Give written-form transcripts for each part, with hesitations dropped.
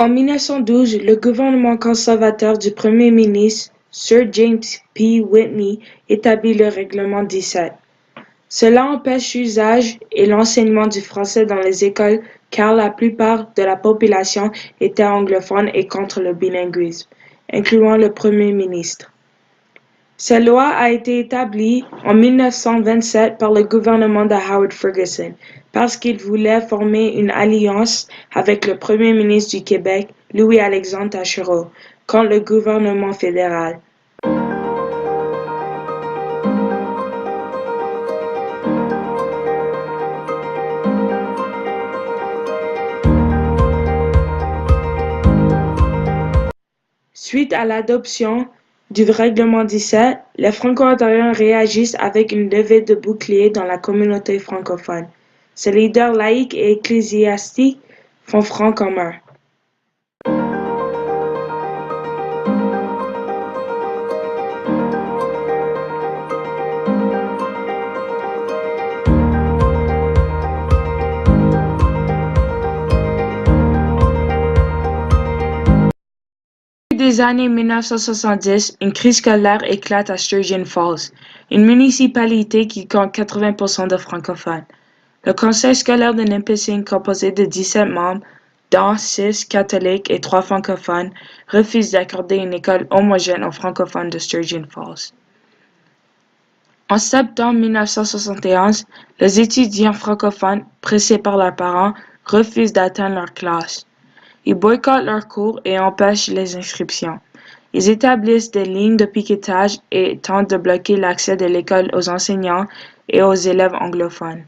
En 1912, le gouvernement conservateur du Premier ministre, Sir James P. Whitney, établit le Règlement 17. Cela empêche l'usage et l'enseignement du français dans les écoles car la plupart de la population était anglophone et contre le bilinguisme, incluant le Premier ministre. Cette loi a été établie en 1927 par le gouvernement de Howard Ferguson parce qu'il voulait former une alliance avec le Premier ministre du Québec, Louis-Alexandre Taschereau, contre le gouvernement fédéral. Suite à l'adoption du Règlement 17, les Franco-ontariens réagissent avec une levée de boucliers dans la communauté francophone. Ces leaders laïcs et ecclésiastiques font front commun. Au début des années 1970, une crise scolaire éclate à Sturgeon Falls, une municipalité qui compte 80% de francophones. Le conseil scolaire de Nipissing, composé de 17 membres, dont 6 catholiques et 3 francophones, refuse d'accorder une école homogène aux francophones de Sturgeon Falls. En septembre 1971, les étudiants francophones, pressés par leurs parents, refusent d'atteindre leur classe. Ils boycottent leurs cours et empêchent les inscriptions. Ils établissent des lignes de piquetage et tentent de bloquer l'accès de l'école aux enseignants et aux élèves anglophones.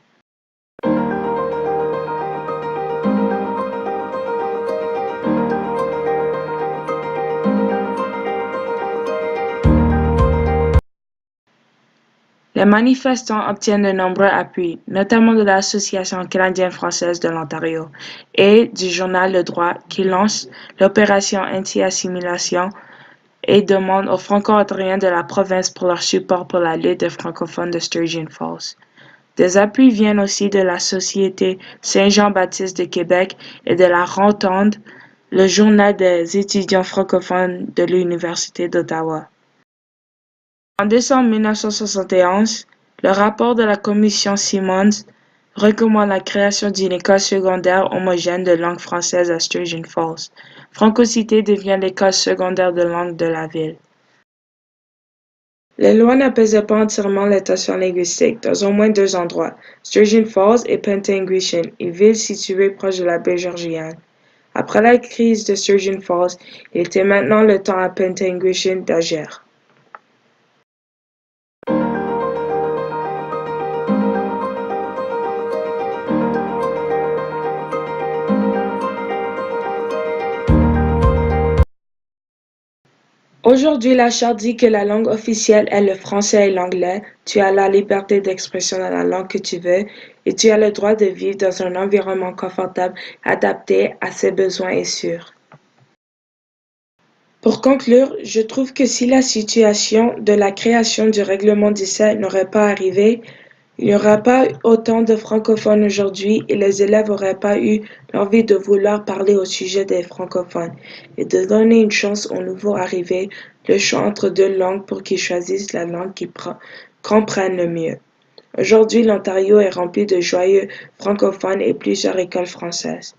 Les manifestants obtiennent de nombreux appuis, notamment de l'Association canadienne-française de l'Ontario et du journal Le Droit qui lance l'opération anti-assimilation et demande aux Franco-ontariens de la province pour leur support pour la lutte des francophones de Sturgeon Falls. Des appuis viennent aussi de la Société Saint-Jean-Baptiste de Québec et de la Rontonde, le journal des étudiants francophones de l'Université d'Ottawa. En décembre 1971, le rapport de la commission Simmons recommande la création d'une école secondaire homogène de langue française à Sturgeon Falls. Francocité devient l'école secondaire de langue de la ville. Les lois n'apaisaient pas entièrement les tensions linguistiques dans au moins 2 endroits, Sturgeon Falls et Pentanguishene, une ville située proche de la baie Georgienne. Après la crise de Sturgeon Falls, il était maintenant le temps à Pentanguishene d'agir. Aujourd'hui, la Charte dit que la langue officielle est le français et l'anglais, tu as la liberté d'expression dans la langue que tu veux et tu as le droit de vivre dans un environnement confortable adapté à ses besoins et sûr. Pour conclure, je trouve que si la situation de la création du Règlement 17 n'aurait pas arrivé, il n'y aurait pas autant de francophones aujourd'hui et les élèves n'auraient pas eu l'envie de vouloir parler au sujet des francophones et de donner une chance aux nouveaux arrivés le choix entre 2 langues pour qu'ils choisissent la langue qu'ils comprennent le mieux. Aujourd'hui, l'Ontario est rempli de joyeux francophones et plusieurs écoles françaises.